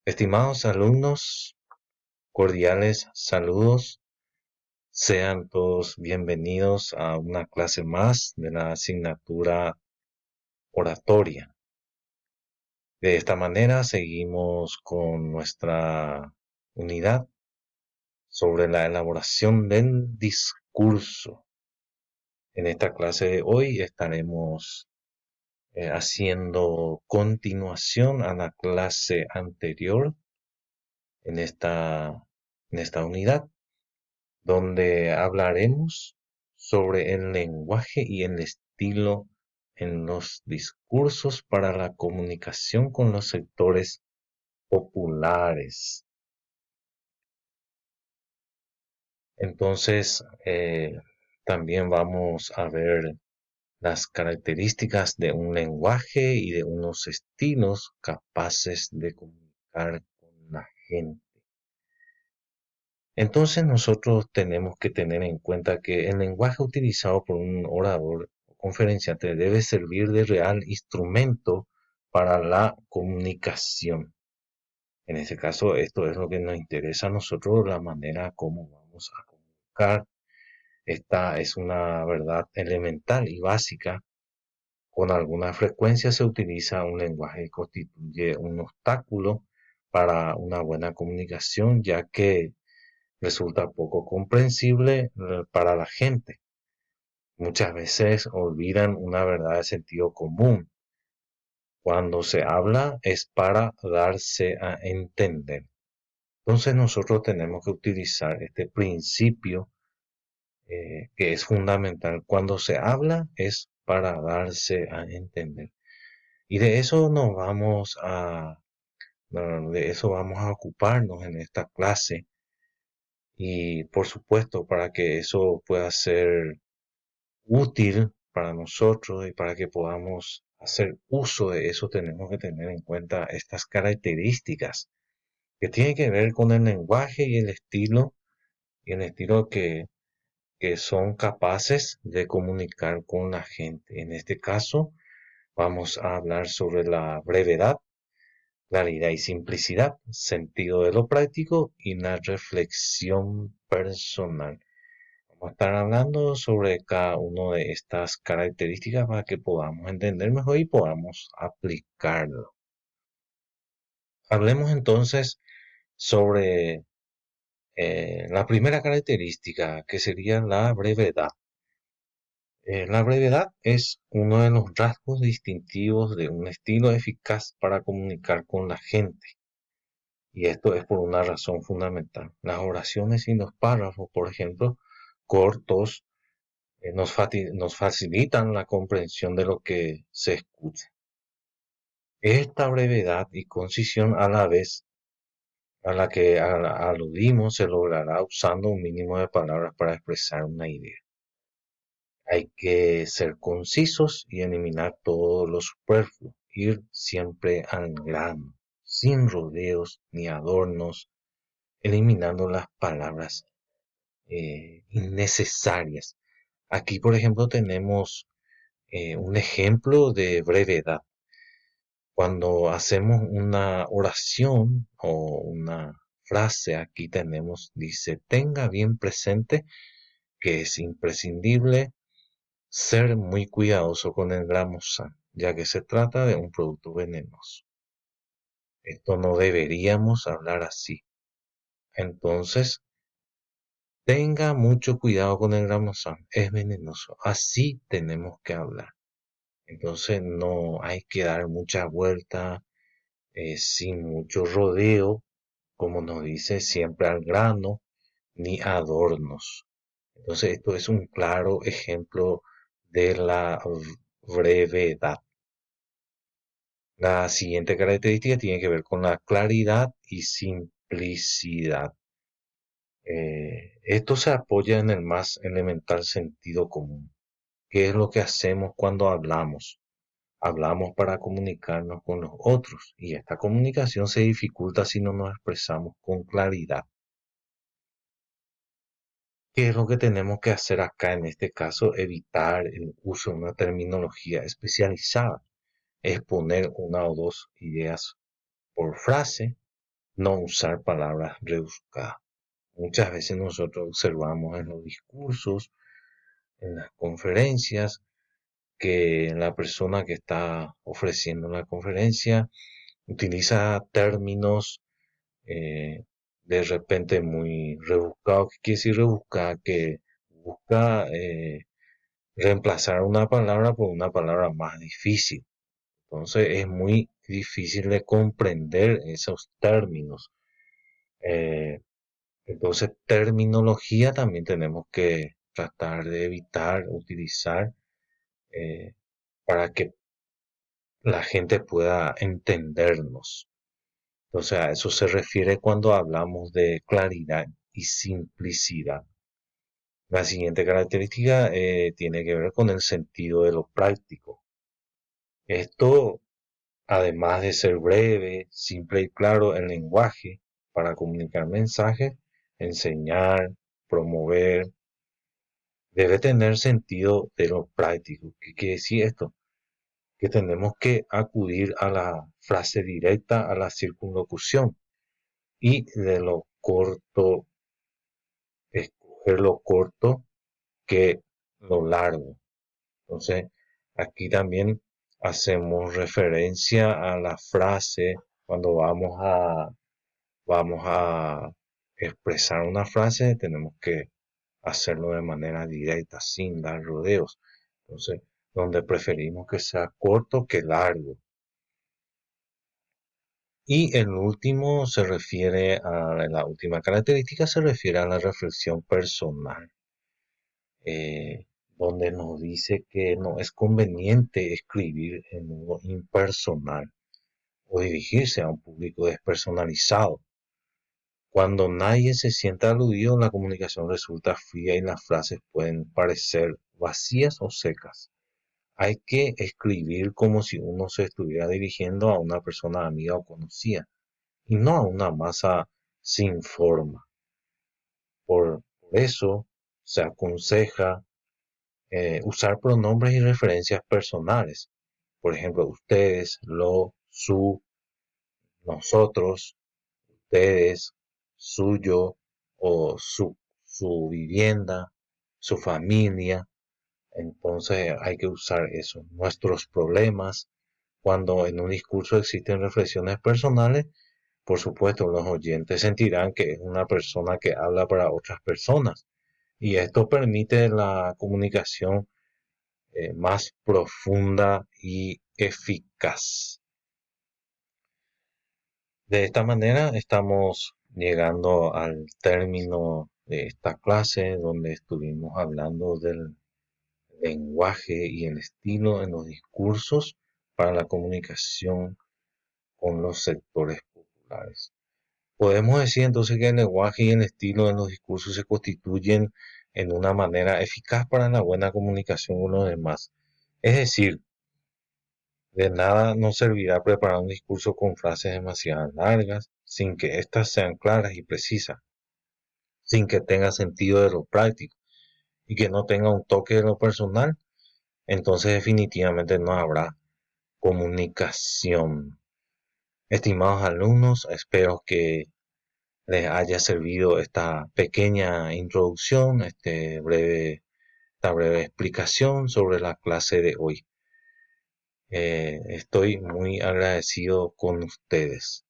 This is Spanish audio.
Estimados alumnos, cordiales saludos. Sean todos bienvenidos a una clase más de la asignatura oratoria. De esta manera seguimos con nuestra unidad sobre la elaboración del discurso. En esta clase de hoy estaremos haciendo continuación a la clase anterior en esta unidad, donde hablaremos sobre el lenguaje y el estilo en los discursos para la comunicación con los sectores populares. Entonces, también vamos a ver las características de un lenguaje y de unos estilos capaces de comunicar con la gente. Entonces nosotros tenemos que tener en cuenta que el lenguaje utilizado por un orador o conferenciante debe servir de real instrumento para la comunicación. En este caso, esto es lo que nos interesa a nosotros, la manera como vamos a comunicar. Esta es una verdad elemental y básica. Con alguna frecuencia se utiliza un lenguaje que constituye un obstáculo para una buena comunicación, ya que resulta poco comprensible para la gente. Muchas veces olvidan una verdad de sentido común. Cuando se habla es para darse a entender. Entonces nosotros tenemos que utilizar este principio que es fundamental. Cuando se habla es para darse a entender. Y de eso vamos a ocuparnos en esta clase. Y por supuesto, para que eso pueda ser útil para nosotros y para que podamos hacer uso de eso, tenemos que tener en cuenta estas características que tienen que ver con el lenguaje y el estilo que son capaces de comunicar con la gente. En este caso, vamos a hablar sobre la brevedad, claridad y simplicidad, sentido de lo práctico y la reflexión personal. Vamos a estar hablando sobre cada una de estas características para que podamos entender mejor y podamos aplicarlo. Hablemos entonces sobre la primera característica, que sería la brevedad. La brevedad es uno de los rasgos distintivos de un estilo eficaz para comunicar con la gente. Y esto es por una razón fundamental. Las oraciones y los párrafos, por ejemplo, cortos, nos facilitan la comprensión de lo que se escucha. Esta brevedad y concisión a la vez a la que aludimos se logrará usando un mínimo de palabras para expresar una idea. Hay que ser concisos y eliminar todo lo superfluo, ir siempre al grano, sin rodeos ni adornos, eliminando las palabras innecesarias. Aquí, por ejemplo, tenemos un ejemplo de brevedad. Cuando hacemos una oración o una frase, aquí dice, tenga bien presente que es imprescindible ser muy cuidadoso con el gramoxán, ya que se trata de un producto venenoso. Esto no deberíamos hablar así. Entonces, tenga mucho cuidado con el gramoxán, es venenoso. Así tenemos que hablar. Entonces, no hay que dar mucha vuelta, sin mucho rodeo, como nos dice, siempre al grano, ni adornos. Entonces, esto es un claro ejemplo de la brevedad. La siguiente característica tiene que ver con la claridad y simplicidad. Esto se apoya en el más elemental sentido común. ¿Qué es lo que hacemos cuando hablamos? Hablamos para comunicarnos con los otros y esta comunicación se dificulta si no nos expresamos con claridad. ¿Qué es lo que tenemos que hacer acá en este caso? Evitar el uso de una terminología especializada. Exponer una o dos ideas por frase no usar palabras rebuscadas. Muchas veces nosotros observamos en los discursos, en las conferencias, que la persona que está ofreciendo la conferencia utiliza términos de repente muy rebuscados. ¿Qué quiere decir rebuscada? Que busca reemplazar una palabra por una palabra más difícil. Entonces es muy difícil de comprender esos términos. Eh, entonces terminología también tenemos que tratar de evitar utilizar eh, para que la gente pueda entendernos. Entonces a eso se refiere cuando hablamos de claridad y simplicidad. La siguiente característica tiene que ver con el sentido de lo práctico. Esto, además de ser breve, simple y claro el lenguaje para comunicar mensajes, enseñar, promover, debe tener sentido de lo práctico. ¿Qué quiere decir esto? Que tenemos que acudir a la frase directa, a la circunlocución y de lo corto, escoger lo corto que lo largo. Entonces, aquí también hacemos referencia a la frase cuando vamos a expresar una frase, tenemos que hacerlo de manera directa, sin dar rodeos. Entonces, donde preferimos que sea corto que largo. Y el último se refiere la última característica se refiere a la reflexión personal, eh, donde nos dice que no es conveniente escribir en modo impersonal o dirigirse a un público despersonalizado. Cuando nadie se sienta aludido, la comunicación resulta fría y las frases pueden parecer vacías o secas. Hay que escribir como si uno se estuviera dirigiendo a una persona amiga o conocida y no a una masa sin forma. Por eso se aconseja usar pronombres y referencias personales. Por ejemplo, ustedes, lo, su, nosotros, ustedes, suyo o su vivienda, su familia. Entonces hay que usar eso. Nuestros problemas. Cuando en un discurso existen reflexiones personales, por supuesto los oyentes sentirán que es una persona que habla para otras personas. Y esto permite la comunicación más profunda y eficaz. De esta manera estamos llegando al término de esta clase donde estuvimos hablando del lenguaje y el estilo en los discursos para la comunicación con los sectores populares. Podemos decir entonces que el lenguaje y el estilo en los discursos se constituyen en una manera eficaz para la buena comunicación con los demás. Es decir, de nada nos servirá preparar un discurso con frases demasiado largas, sin que éstas sean claras y precisas, sin que tenga sentido de lo práctico y que no tenga un toque de lo personal, entonces definitivamente no habrá comunicación. Estimados alumnos, espero que les haya servido esta pequeña introducción, esta breve explicación sobre la clase de hoy. Estoy muy agradecido con ustedes.